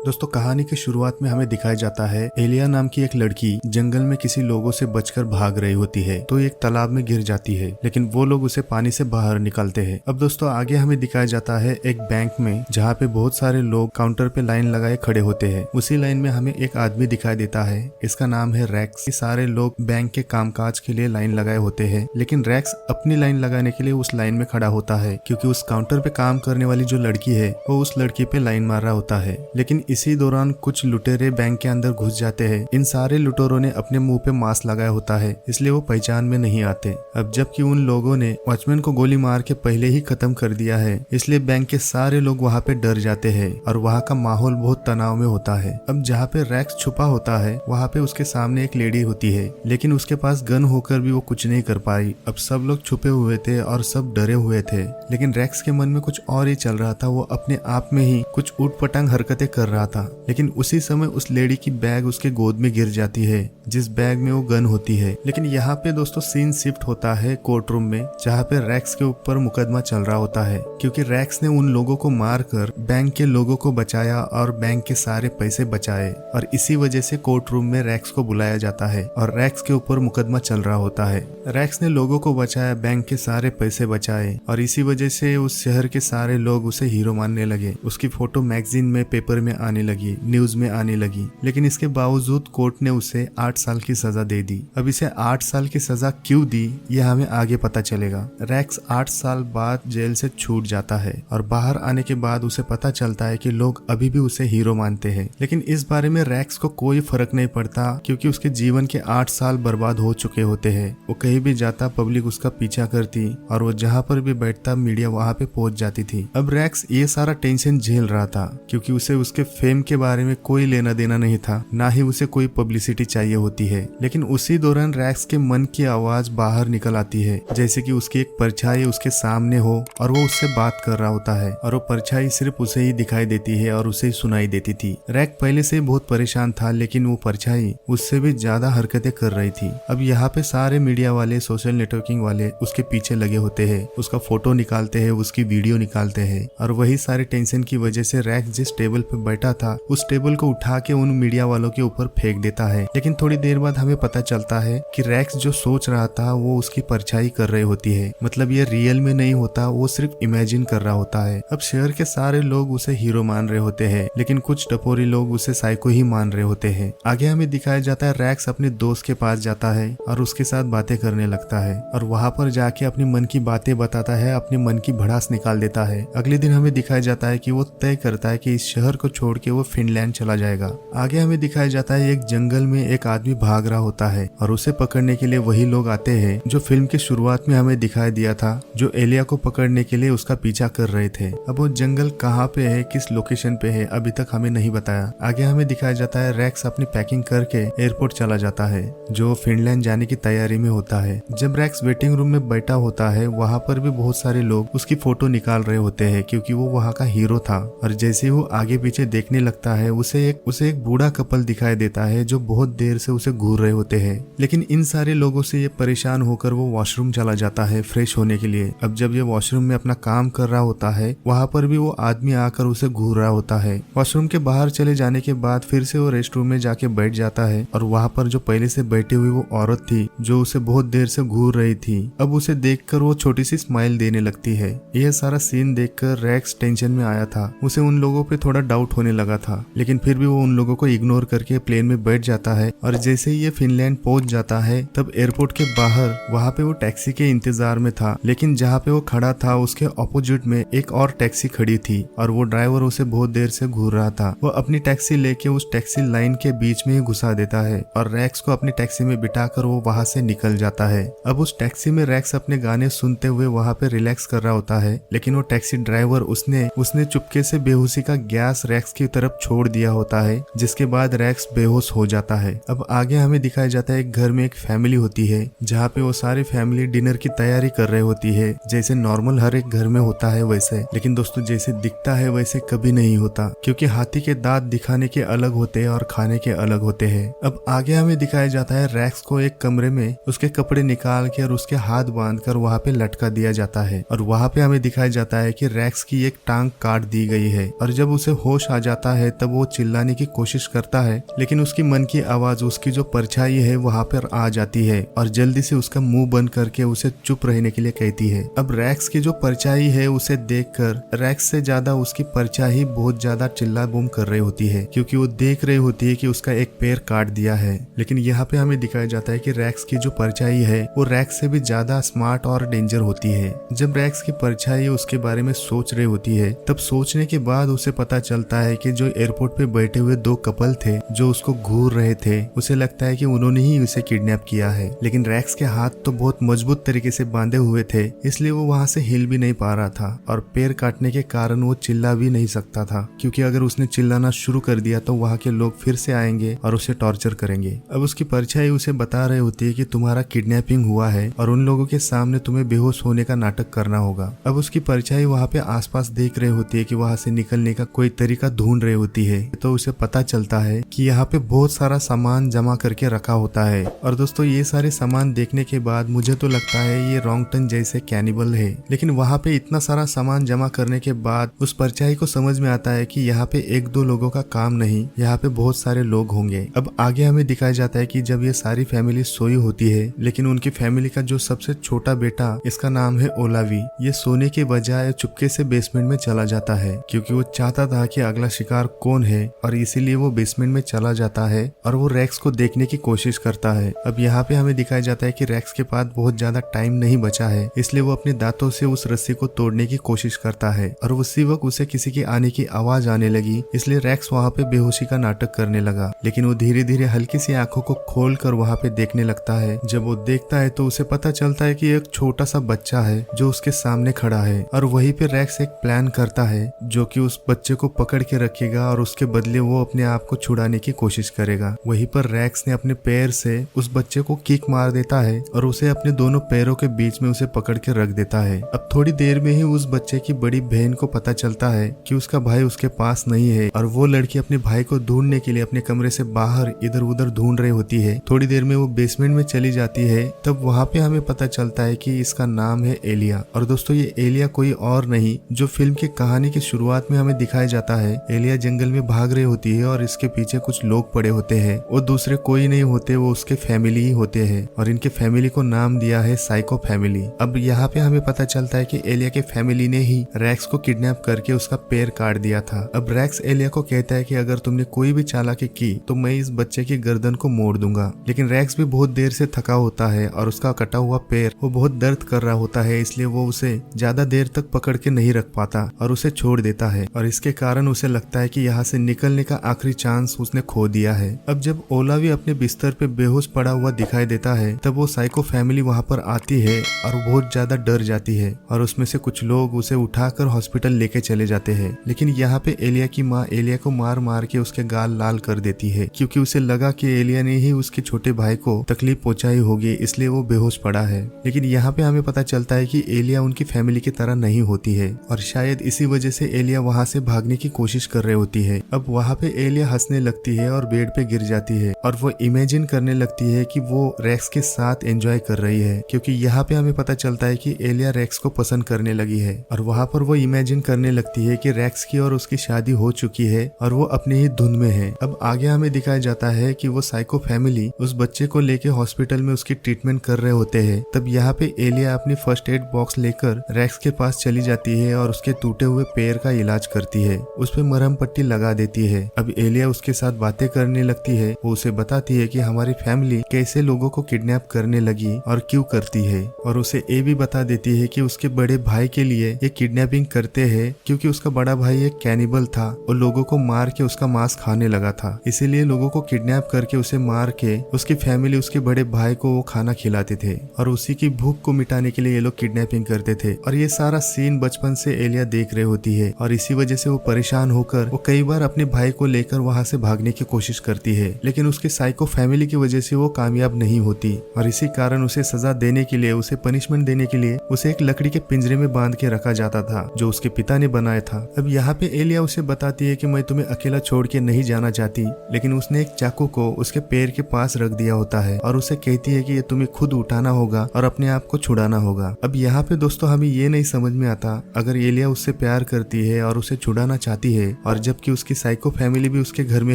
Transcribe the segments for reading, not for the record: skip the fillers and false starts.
दोस्तों कहानी की शुरुआत में हमें दिखाया जाता है एलिया नाम की एक लड़की जंगल में किसी लोगों से बचकर भाग रही होती है तो एक तालाब में गिर जाती है, लेकिन वो लोग उसे पानी से बाहर निकालते हैं। अब दोस्तों आगे हमें दिखाया जाता है एक बैंक में जहाँ पे बहुत सारे लोग काउंटर पे लाइन लगाए खड़े होते हैं। उसी लाइन में हमें एक आदमी दिखाई देता है, इसका नाम है रैक्स। सारे लोग बैंक के कामकाज के लिए लाइन लगाए होते हैं, लेकिन रैक्स अपनी लाइन लगाने के लिए उस लाइन में खड़ा होता है क्योंकि उस काउंटर पे काम करने वाली जो लड़की है वो उस लड़की पे लाइन मार रहा होता है। लेकिन इसी दौरान कुछ लुटेरे बैंक के अंदर घुस जाते हैं। इन सारे लुटेरों ने अपने मुंह पे मास्क लगाया होता है, इसलिए वो पहचान में नहीं आते। अब जबकि उन लोगों ने वॉचमैन को गोली मार के पहले ही खत्म कर दिया है, इसलिए बैंक के सारे लोग वहाँ पे डर जाते हैं और वहाँ का माहौल बहुत तनाव में होता है। अब जहाँ पे रैक्स छुपा होता है वहाँ पे उसके सामने एक लेडी होती है, लेकिन उसके पास गन होकर भी वो कुछ नहीं कर पाई। अब सब लोग छुपे हुए थे और सब डरे हुए थे, लेकिन रैक्स के मन में कुछ और ही चल रहा था। वो अपने आप में ही कुछ ऊटपटांग हरकतें कर रहा था। लेकिन उसी समय उस लेडी की बैग उसके गोद में गिर जाती है, जिस बैग में वो गन होती है। लेकिन यहाँ पे दोस्तों सीन शिफ्ट होता है कोर्ट रूम में, जहाँ पे रैक्स के ऊपर मुकदमा चल रहा होता है क्योंकि रैक्स ने उन लोगों को मारकर बैंक के लोगों को बचाया और बैंक के सारे पैसे बचाए, और इसी वजह से कोर्ट रूम में रैक्स को बुलाया जाता है और रैक्स के ऊपर मुकदमा चल रहा होता है। रैक्स ने लोगों को बचाया, बैंक के सारे पैसे बचाए, और इसी वजह से उस शहर के सारे लोग उसे हीरो मानने लगे। उसकी फोटो मैगजीन में, पेपर में आने लगी, न्यूज में आने लगी। लेकिन इसके बावजूद कोर्ट ने उसे 8 साल की सजा दे दी। अब इसे 8 साल की सजा क्यों दी यह हमें आगे पता चलेगा। रैक्स 8 साल बाद जेल से छूट जाता है और बाहर आने के बाद उसे पता चलता है कि लोग अभी भी उसे हीरो मानते हैं। लेकिन इस बारे में रैक्स को कोई फर्क नहीं पड़ता क्योंकि उसके जीवन के 8 साल बर्बाद हो चुके होते हैं। वो कहीं भी जाता पब्लिक उसका पीछा करती और वो जहाँ पर भी बैठता मीडिया वहाँ पे पहुंच जाती थी। अब रैक्स ये सारा टेंशन झेल रहा था क्योंकि उसे उसके फेम के बारे में कोई लेना देना नहीं था, ना ही उसे कोई पब्लिसिटी चाहिए होती है। लेकिन उसी दौरान रैक्स के मन की आवाज बाहर निकल आती है, जैसे कि उसकी एक परछाई उसके सामने हो और वो उससे बात कर रहा होता है, और वो परछाई सिर्फ उसे ही दिखाई देती है और उसे ही सुनाई देती थी। रैक पहले से बहुत परेशान था, लेकिन वो परछाई उससे भी ज्यादा हरकतें कर रही थी। अब यहाँ पे सारे मीडिया वाले, सोशल नेटवर्किंग वाले उसके पीछे लगे होते हैं, उसका फोटो निकालते हैं, उसकी वीडियो निकालते हैं, और वही सारे टेंशन की वजह से रैक्स जिस टेबल पे बैठा था उस टेबल को उठा के उन मीडिया वालों के ऊपर फेंक देता है। लेकिन थोड़ी देर बाद हमें पता चलता है कि रैक्स जो सोच रहा था वो उसकी परछाई कर रही होती है। मतलब ये रियल में नहीं होता, वो सिर्फ इमेजिन कर रहा होता है। अब शहर के सारे लोग उसे हीरो मान रहे होते हैं, लेकिन कुछ टपोरी लोग उसे साइको ही मान रहे होते हैं। आगे हमें दिखाया जाता है रैक्स अपने दोस्त के पास जाता है और उसके साथ बातें करने लगता है, और वहाँ पर जाके अपने मन की बातें बताता है, अपने मन की भड़ास निकाल देता है। अगले दिन हमें दिखाया जाता है कि वो तय करता है कि इस शहर को छोड़ के वो फिनलैंड चला जाएगा। आगे हमें दिखाया जाता है एक जंगल में एक आदमी भाग रहा होता है और उसे पकड़ने के लिए वही लोग आते हैं जो फिल्म के शुरुआत में हमें दिखाई दिया था, जो एलिया को पकड़ने के लिए उसका पीछा कर रहे थे। अब वो जंगल कहाँ पे है, किस लोकेशन पे है, अभी तक हमें नहीं बताया। आगे हमें दिखाया जाता है रैक्स अपनी पैकिंग करके एयरपोर्ट चला जाता है, जो फिनलैंड जाने की तैयारी में होता है। जब रैक्स वेटिंग रूम में बैठा होता है वहाँ पर भी बहुत सारे लोग उसकी फोटो निकाल रहे होते हैं क्योंकि वो वहाँ का हीरो था। और जैसे ही वो आगे पीछे देखने लगता है उसे एक बूढ़ा कपल दिखाई देता है जो बहुत देर से उसे घूर रहे होते हैं। लेकिन इन सारे लोगों से ये परेशान होकर वो वॉशरूम चला जाता है फ्रेश होने के लिए। अब जब ये वॉशरूम में अपना काम कर रहा होता है वहाँ पर भी वो आदमी आकर उसे घूर रहा होता है। वॉशरूम के बाहर चले जाने के बाद फिर से वो रेस्ट रूम में जाके बैठ जाता है, और वहाँ पर जो पहले से बैठी हुई वो औरत थी जो उसे बहुत देर से घूर रही थी, अब उसे देखकर वो छोटी सी स्माइल देने लगती है। यह सारा सीन देखकर रैक्स टेंशन में आया था, उसे उन लोगों पे थोड़ा डाउट होने लगा था, लेकिन फिर भी वो उन लोगों को इग्नोर करके प्लेन में बैठ जाता है। और जैसे ही ये फिनलैंड पहुंच जाता है तब एयरपोर्ट के बाहर वहाँ पे वो टैक्सी के इंतजार में था, लेकिन जहाँ पे वो खड़ा था उसके ऑपोजिट में एक और टैक्सी खड़ी थी और वो ड्राइवर उसे बहुत देर से घूर रहा था। वो अपनी टैक्सी लेके उस टैक्सी लाइन के बीच में ही घुसा देता है और रैक्स को अपनी टैक्सी में बिठाकर वो वहाँ से निकल जाता है। अब उस टैक्सी में रैक्स अपने गाने सुनते हुए वहाँ पे रिलैक्स कर रहा होता है, लेकिन वो टैक्सी ड्राइवर उसने चुपके से बेहोशी का गैस रैक्स की तरफ छोड़ दिया होता है, जिसके बाद रैक्स बेहोश हो जाता है। अब आगे हमें दिखाया जाता है एक घर में एक फैमिली होती है जहाँ पे वो सारी फैमिली डिनर की तैयारी कर रही होती है, जैसे नॉर्मल हर एक घर में होता है वैसे। लेकिन दोस्तों जैसे दिखता है वैसे कभी नहीं होता, क्योंकि हाथी के दांत दिखाने के अलग होते हैं और खाने के अलग होते हैं। अब आगे हमें दिखाया जाता है रैक्स को एक कमरे में उसके कपड़े निकाल के और उसके हाथ बांधकर वहाँ पे लटका दिया जाता है, और वहाँ पे हमें दिखाया जाता है कि रैक्स की एक टांग काट दी गई है, और जब उसे होश आ जाता है तब वो चिल्लाने की कोशिश करता है, लेकिन उसकी मन की आवाज उसकी जो परछाई है वहाँ पर आ जाती है और जल्दी से उसका मुंह बंद करके उसे चुप रहने के लिए कहती है। अब रैक्स की जो परछाई है उसे देखकर रैक्स से ज्यादा उसकी परछाई बहुत ज्यादा चिल्ला बूम कर रही होती है, क्योंकि वो देख रही होती है कि उसका एक पैर काट दिया है। लेकिन यहाँ पे हमें दिखाया जाता है कि रैक्स की जो परछाई है वो रैक्स से भी ज्यादा स्मार्ट और डेंजर होती है। जब रैक्स की परछाई उसके बारे में सोच रही होती है तब सोचने के बाद उसे पता चलता है कि जो एयरपोर्ट पे बैठे हुए दो कपल थे जो उसको घूर रहे थे, उसे लगता है कि उन्होंने ही उसे किडनैप किया है। लेकिन रैक्स के हाथ तो बहुत मजबूत तरीके से बांधे हुए थे, इसलिए वो वहाँ से हिल भी नहीं पा रहा था और पैर काटने के कारण वो चिल्ला भी नहीं सकता था, क्योंकि अगर उसने चिल्लाना शुरू कर दिया तो वहाँ के लोग फिर से आएंगे और उसे टॉर्चर करेंगे। अब उसकी परछाई उसे बता रही होती है कि तुम्हारा किडनैपिंग हुआ है और उन लोगों के सामने तुम्हें बेहोश होने का नाटक करना होगा। अब उसकी परछाई वहाँ पे आसपास देख रही होती है कि वहाँ से निकलने का कोई तरीका ढूंढ रही होती है, तो उसे पता चलता है कि यहाँ पे बहुत सारा सामान जमा करके रखा होता है। और दोस्तों ये सारे सामान देखने के बाद मुझे तो लगता है ये रॉन्गटन जैसे कैनिबल है, लेकिन वहाँ पे इतना सारा सामान जमा करने के बाद उस परछाई को समझ में आता है कि यहाँ पे एक दो लोगों का काम नहीं, यहाँ पे बहुत सारे लोग होंगे। अब आगे हमें दिखाया जाता है कि जब ये सारी फैमिली सोई होती है, लेकिन उनकी फैमिली का जो सबसे छोटा बेटा, इसका नाम है ओलावी, ये सोने के बजाय चुपके से बेसमेंट में चला जाता है, क्योंकि वो चाहता था कि अगला शिकार कौन है और इसीलिए वो बेसमेंट में चला जाता है और वो रैक्स को देखने की कोशिश करता है। अब यहाँ पे हमें दिखाया जाता है कि रैक्स के पास बहुत ज्यादा टाइम नहीं बचा है, इसलिए वो अपने दांतों से उस रस्सी को तोड़ने की कोशिश करता है और उसी वक्त उसे किसी के आने की आवाज आने लगी, इसलिए रैक्स वहाँ पे बेहोशी का नाटक करने लगा। लेकिन वो धीरे धीरे हल्की सी आंखों को खोल कर वहाँ पे देखने लगता है। जब वो देखता है तो उसे पता चलता है कि एक छोटा सा बच्चा है जो उसके सामने खड़ा है और वहीं पे रैक्स एक प्लान करता है जो कि उस बच्चे को पकड़ के रखेगा और उसके बदले वो अपने आप को छुड़ाने की कोशिश करेगा। वहीं पर रैक्स ने अपने पैर से उस बच्चे को किक मार देता है और उसे अपने दोनों पैरों के बीच में उसे पकड़ के रख देता है। अब थोड़ी देर में ही उस बच्चे की बड़ी बहन को पता चलता है कि उसका भाई उसके पास नहीं है और वो लड़की अपने भाई को ढूंढने के लिए अपने कमरे से बाहर इधर उधर ढूंढ रही होती है। थोड़ी देर में वो बेसमेंट में चली जाती है, तब वहाँ पे हमें पता चलता है कि इसका नाम है एलिया। और दोस्तों ये एलिया कोई और नहीं जो फिल्म की कहानी की शुरुआत में हमें दिखाया जाता है। एलिया जंगल में भाग रही होती है और इसके पीछे कुछ लोग पड़े होते हैं, वो दूसरे कोई नहीं होते, वो उसके फैमिली ही होते हैं और इनके फैमिली को नाम दिया है साइको फैमिली। अब यहाँ पे हमें पता चलता है कि एलिया के फैमिली ने ही रैक्स को किडनैप करके उसका पैर काट दिया था। अब रैक्स एलिया को कहता है कि अगर तुमने कोई भी चालाकी की तो मैं इस बच्चे की गर्दन को मोड़ दूंगा। लेकिन रैक्स भी बहुत देर से थका होता है और उसका कटा हुआ पैर वो बहुत दर्द कर रहा होता है, इसलिए वो उसे ज्यादा देर तक पकड़ के नहीं रख पाता और उसे छोड़ देता है और इसके कारण उसे लगता है कि यहाँ से निकलने का आखिरी चांस उसने खो दिया है। अब जब ओलावी अपने बिस्तर पे बेहोश पड़ा हुआ दिखाई देता है तब वो साइको फैमिली वहाँ पर आती है और बहुत ज्यादा डर जाती है और उसमें से कुछ लोग उसे उठाकर हॉस्पिटल लेके चले जाते हैं। लेकिन यहाँ पे एलिया की माँ एलिया को मार मार के उसके गाल लाल कर देती है, क्योंकि उसे लगा कि एलिया ने ही उसके छोटे भाई को तकलीफ पहुंचाई होगी, इसलिए वो बेहोश पड़ा है। लेकिन यहाँ पे हमें पता चलता है कि एलिया उनकी फैमिली की तरह नहीं होती है और शायद इसी वजह से एलिया वहाँ से भागने की कोशिश कर रही होती है। अब वहाँ पे एलिया हंसने लगती है और बेड पे गिर जाती है और वो इमेजिन करने लगती है कि वो रैक्स के साथ एंजॉय कर रही है, क्योंकि यहाँ पे हमें पता चलता है कि एलिया रैक्स को पसंद करने लगी है और वहाँ पर वो इमेजिन करने लगती है कि रैक्स की और उसकी शादी हो चुकी है और वो अपने ही धुन में है। अब आगे हमें दिखाया जाता है कि वो साइको फैमिली उस बच्चे को लेके हॉस्पिटल में उसकी ट्रीटमेंट कर रहे होते हैं। तब यहाँ पे एलिया अपनी फर्स्ट एड बॉक्स लेकर रैक्स के पास चली जाती है और उसके टूटे हुए पैर का इलाज करती है, उस पे मरहम पट्टी लगा देती है। अब एलिया उसके साथ बातें करने लगती है, वो उसे बताती है कि हमारी फैमिली कैसे लोगों को किडनैप करने लगी और क्यों करती है, और उसे ये भी बता देती है कि उसके बड़े भाई के लिए ये किडनैपिंग करते हैं क्योंकि उसका बड़ा भाई एक कैनिबल था और लोगों को मार के उसका मांस खाने लगा था, इसीलिए लोगों को किडनैप करके उसे मार के उसकी फैमिली उसके बड़े भाई को वो खाना खिलाते थे और उसी की भूख को मिटाने के लिए ये लोग किडनैपिंग करते थे। और ये सारा सीन बचपन से एलिया देख रही होती है और इसी वजह से वो परेशान होकर वो कई बार अपने भाई को लेकर वहाँ से भागने की कोशिश करती है, लेकिन उसके साइको फैमिली की वजह से वो कामयाब नहीं होती और इसी कारण उसे सजा देने के लिए, उसे पनिशमेंट देने के लिए उसे एक लकड़ी के पिंजरे में बांध के रखा जाता था जो उसके पिता ने बनाया था। अब यहाँ पे एलिया उसे बताती है कि मैं तुम्हें अकेला छोड़ के नहीं जाना चाहती, लेकिन उसने एक चाकू को उसके पैर के पास रख दिया होता है और उसे कहती है कि ये तुम्हें खुद उठाना होगा और अपने आप को छुड़ाना होगा। अब यहाँ पे दोस्तों हमें ये नहीं समझ में आता, अगर एलिया उससे प्यार करती है और उसे छुड़ाना चाहती है और जबकि उसकी साइको फैमिली भी उसके घर में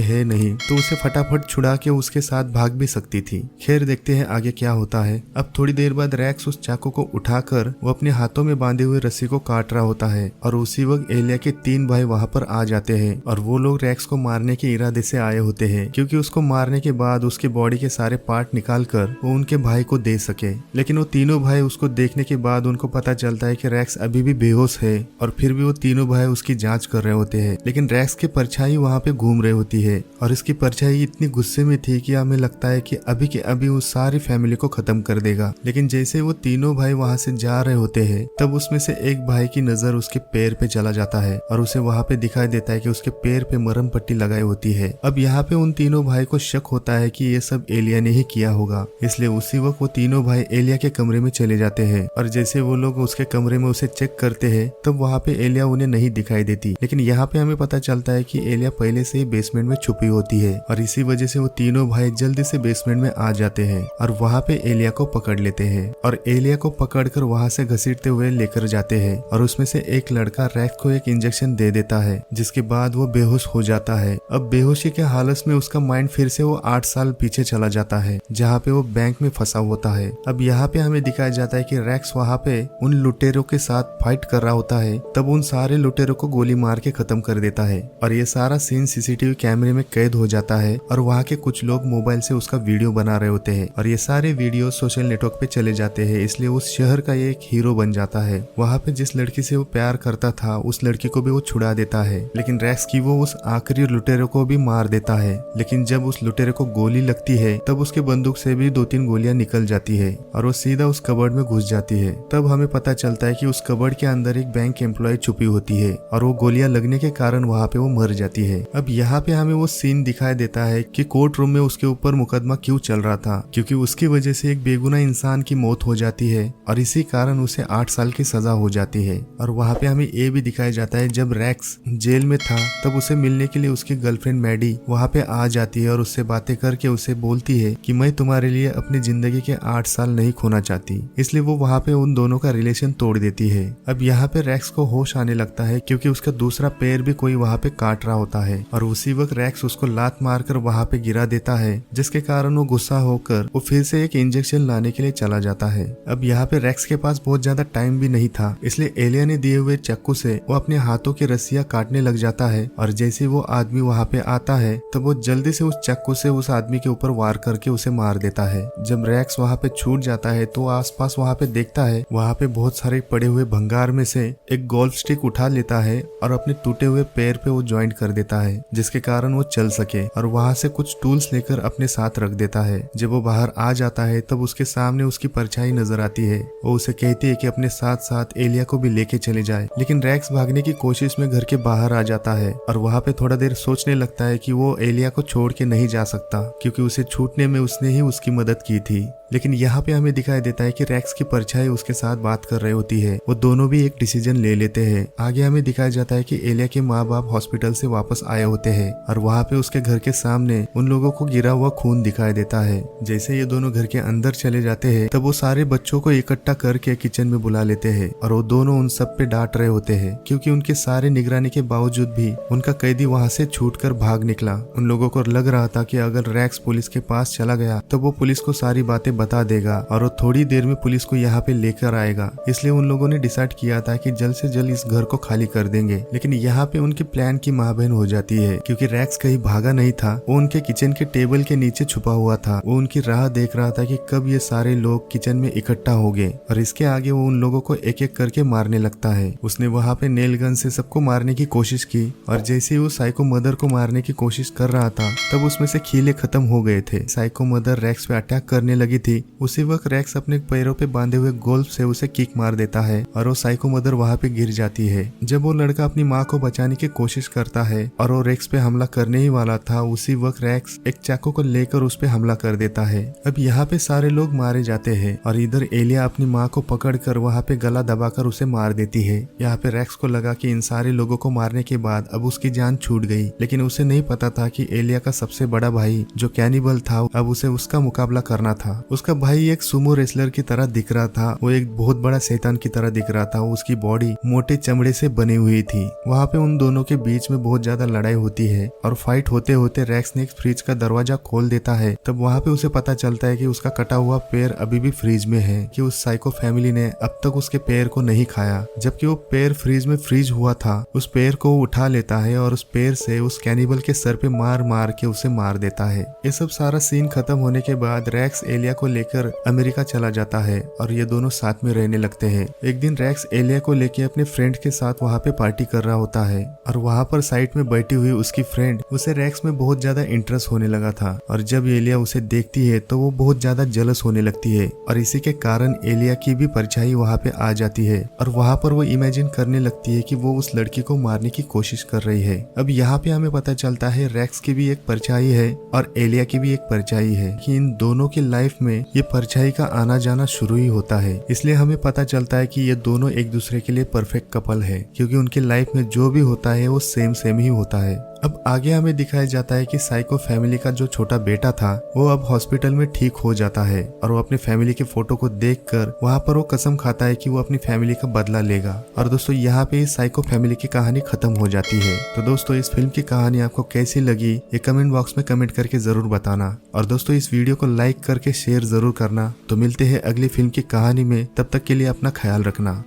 है नहीं, तो उसे फटाफट छुड़ा के उसके साथ भाग भी सकती थी। खैर देखते हैं आगे क्या होता है। अब थोड़ी देर बाद रैक्स उस चाकू को उठाकर वो अपने हाथों में बांधे हुए रस्सी को काट रहा होता है और उसी वक्त एलिया के 3 भाई वहाँ पर आ जाते हैं और वो लोग रैक्स को मारने के इरादे से आए होते हैं, क्योंकि उसको मारने के बाद उसकी बॉडी के सारे पार्ट निकाल कर वो उनके भाई को दे सके। लेकिन वो तीनों भाई उसको देखने के बाद उनको पता चलता है कि रैक्स अभी भी बेहोश है और फिर भी वो तीनों भाई उसकी जांच कर रहे होते हैं। लेकिन रैक्स की परछाई वहाँ पे घूम रही होती है और इसकी परछाई इतनी गुस्से में थी कि हमें लगता है कि अभी के अभी उस सारी फैमिली को खत्म कर देगा। लेकिन जैसे वो तीनों भाई वहाँ से जा रहे होते हैं तब उसमें से एक भाई की नजर उसके पैर पे चला जाता है और उसे वहाँ पे दिखाई देता है कि उसके पैर पे मरहम पट्टी लगाई होती है। अब यहाँ पे उन तीनों भाई को शक होता है कि ये सब एलिया ने ही किया होगा, इसलिए उसी वक्त वो तीनों भाई एलिया के कमरे में चले जाते हैं और जैसे वो लोग उसके कमरे में उसे चेक करते हैं तब वहाँ पे एलिया उन्हें नहीं दिखाई देती। लेकिन यहाँ पे हमें पता चलता है कि एलिया पहले से ही बेसमेंट में छुपी होती है और इसी वजह से वो तीनों भाई जल्दी से बेसमेंट में आ जाते हैं और वहाँ पे एलिया को पकड़ लेते हैं और एलिया को पकड़कर वहाँ से घसीटते हुए लेकर जाते हैं और उसमें से एक लड़का रैक्स को एक इंजेक्शन दे देता है, जिसके बाद वो बेहोश हो जाता है। अब बेहोशी के हालत में उसका माइंड फिर से वो 8 साल पीछे चला जाता है जहाँ पे वो बैंक में फंसा होता है। अब यहाँ पे हमें दिखाया जाता है कि रैक्स वहाँ पे उन लुटेरों के साथ फाइट कर रहा होता है, तब उन सारे लुटेरों को गोली मार के खत्म कर देता है और ये सारा सीन सीसीटीवी कैमरे में कैद हो जाता है और वहाँ के कुछ लोग मोबाइल से उसका वीडियो बना रहे होते हैं और ये सारे वीडियो सोशल नेटवर्क पे चले जाते हैं, इसलिए उस शहर का ये एक हीरो बन जाता है। वहाँ पे जिस लड़की से वो प्यार करता था उस लड़की को भी वो छुड़ा देता है, लेकिन रैक्स की वो उस आखिरी लुटेरे को भी मार देता है। लेकिन जब उस लुटेरे को गोली लगती है तब उसके बंदूक से भी 2-3 गोलियां निकल जाती है और वो सीधा उस कबर्ड में घुस जाती है। तब हमें पता चलता है कि उस कबर्ड के अंदर एक बैंक एम्प्लॉय छुपी होती है और वो गोलियां लगने के कारण वहाँ पे वो मर जाती है। अब यहाँ पे हमें वो सीन दिखाई देता है कि कोर्ट रूम में उसके ऊपर मुकदमा क्यों चल रहा था, क्योंकि उसकी वजह से एक बेगुनाह इंसान की मौत हो जाती है और इसी कारण उसे 8 साल की सजा हो जाती है। और वहाँ पे हमें ये भी दिखाया जाता है जब रैक्स जेल में था तब उसे मिलने के लिए उसकी गर्लफ्रेंड मैडी वहाँ पे आ जाती है और उससे बातें करके उसे बोलती है कि मैं तुम्हारे लिए अपनी जिंदगी के 8 साल नहीं खोना चाहती, इसलिए वो वहाँ पे उन दोनों का रिलेशन तोड़ देती है। अब यहाँ पे रैक्स को होश आने लगता है क्योंकि उसका दूसरा पैर भी कोई वहाँ पे काट रहा होता है और उसी वक्त रैक्स उसको लात मारकर वहाँ पे गिरा देता है, जिसके कारण वो गुस्सा होकर वो फिर से एक इंजेक्शन लाने के लिए चला जाता है। अब यहाँ पे रैक्स के पास बहुत ज्यादा टाइम भी नहीं था, इसलिए एलिया ने दिए हुए चाकू से वो अपने हाथों की रस्सियां काटने लग जाता है और जैसे वो आदमी वहाँ पे आता है तब वो जल्दी से उस चाकू से उस आदमी के ऊपर वार करके उसे मार देता है। जब रैक्स वहाँ पे छूट जाता है तो आसपास वहाँ पे देखता है वहाँ पे बहुत सारे पड़े हुए भंगार में से एक गोल्फ स्टिक उठा लेता है और अपने टूटे हुए पैर पे वो ज्वाइंट कर देता है, जिसके कारण वो चल सके और वहाँ से कुछ टूल्स लेकर अपने साथ रख देता है। जब वो बाहर आ जाता है तब उसके सामने उसकी परछाई नजर आती है। वो उसे कहती है कि अपने साथ साथ एलिया को भी लेके चले जाए, लेकिन रैक्स भागने की कोशिश में घर के बाहर आ जाता है और वहाँ पे थोड़ा देर सोचने लगता है कि वो एलिया को छोड़ के नहीं जा सकता क्योंकि उसे छूटने में उसने ही उसकी मदद की थी। लेकिन यहाँ पे हमें दिखाई देता है कि रैक्स की परछाई उसके साथ बात कर रही होती है। वो दोनों भी एक डिसीजन ले लेते हैं। आगे हमें दिखाया जाता है कि एलिया के माँ बाप हॉस्पिटल से वापस आए होते हैं और वहाँ पे उसके घर के सामने उन लोगों को गिरा हुआ खून दिखाई देता है। जैसे ये दोनों घर के अंदर चले जाते हैं तब वो सारे बच्चों को इकट्ठा करके किचन में बुला लेते हैं और वो दोनों उन सब पे डांट रहे होते हैं क्योंकि उनके सारे निगरानी के बावजूद भी उनका कैदी वहाँ से छूटकर भाग निकला। उन लोगों को लग रहा था कि अगर रैक्स पुलिस के पास चला गया तो वो पुलिस को सारी बातें बता देगा और वो थोड़ी देर में पुलिस को यहाँ पे लेकर आएगा, इसलिए उन लोगों ने डिसाइड किया था कि जल्द से जल्द इस घर को खाली कर देंगे। लेकिन यहाँ पे उनके प्लान की महाबहन हो जाती है क्योंकि रैक्स कहीं भागा नहीं था, वो उनके किचन के टेबल के नीचे छुपा हुआ था। वो उनकी राह देख रहा था कि कब ये सारे लोग किचन में इकट्ठा हो गए और इसके आगे वो उन लोगों को एक एक करके मारने लगता है। उसने वहाँ पे नेल गन से सबको मारने की कोशिश की और जैसे ही वो साइको मदर को मारने की कोशिश कर रहा था तब उसमें से कीले खत्म हो गए थे। साइको मदर रैक्स पे अटैक करने लगी थी। उसी वक्त रैक्स अपने पैरों पे बांधे हुए गोल्फ से उसे किक मार देता है और वो साइको मदर वहाँ पे गिर जाती है। जब वो लड़का अपनी माँ को बचाने की कोशिश करता है और वो रैक्स पे हमला करने ही वाला था, उसी वक्त रैक्स एक चाकू को लेकर उस पे हमला कर देता है। अब यहाँ पे सारे लोग मारे जाते हैं और इधर एलिया अपनी माँ को पकड़कर वहाँ पे गला दबाकर उसे मार देती है। यहाँ पे रैक्स को लगा कि इन सारे लोगों को मारने के बाद अब उसकी जान छूट गई, लेकिन उसे नहीं पता था कि एलिया का सबसे बड़ा भाई जो कैनिबल था अब उसे उसका मुकाबला करना था। उसका भाई एक सुमो रेसलर की तरह दिख रहा था, वो एक बहुत बड़ा शैतान की तरह दिख रहा था। उसकी बॉडी मोटे चमड़े से बनी हुई थी। वहाँ पे उन दोनों दोनों के बीच में बहुत ज्यादा लड़ाई होती है और फाइट होते होते रैक्स ने एक फ्रिज का दरवाजा खोल देता है। तब वहाँ पे उसे पता चलता है कि उसका कटा हुआ पैर अभी भी फ्रिज में है, कि उस साइको फैमिली ने अब तक उसके पैर को नहीं खाया, जबकि वो पैर फ्रिज में फ्रीज हुआ था। उस पैर को वो उठा लेता है और उस पैर से उस कैनिबल के सर पे मार मार के उसे मार देता है। ये सब सारा सीन खत्म होने के बाद रैक्स एलिया को लेकर अमेरिका चला जाता है और ये दोनों साथ में रहने लगते हैं। एक दिन रैक्स एलिया को लेके अपने फ्रेंड के साथ वहाँ पे पार्टी कर रहा होता है और वहाँ पर साइड में बैठी हुई उसकी फ्रेंड उसे रैक्स में बहुत ज्यादा इंटरेस्ट होने लगा था और जब एलिया उसे देखती है तो वो बहुत ज्यादा जलस होने लगती है और इसी के कारण एलिया की भी परछाई वहाँ पे आ जाती है और वहाँ पर वो इमेजिन करने लगती है कि वो उस लड़की को मारने की कोशिश कर रही है। अब यहाँ पे हमें पता चलता है रैक्स की भी एक परछाई है और एलिया की भी एक परछाई है, कि इन दोनों की लाइफ में ये परछाई का आना जाना शुरू ही होता है। इसलिए हमें पता चलता है कि ये दोनों एक दूसरे के लिए परफेक्ट कपल है, क्योंकि उनकी लाइफ में जो भी होता है वो सेम ही होता है। अब आगे हमें दिखाया जाता है कि साइको फैमिली का जो छोटा बेटा था वो अब हॉस्पिटल में ठीक हो जाता है और वो अपनी फैमिली के फोटो को देखकर वहाँ पर वो कसम खाता है कि वो अपनी फैमिली का बदला लेगा। और दोस्तों यहाँ पे इस साइको फैमिली की कहानी खत्म हो जाती है। तो दोस्तों इस फिल्म की कहानी आपको कैसी लगी ये कमेंट बॉक्स में कमेंट करके जरूर बताना और दोस्तों इस वीडियो को लाइक करके शेयर जरूर करना। तो मिलते हैं अगली फिल्म की कहानी में, तब तक के लिए अपना ख्याल रखना।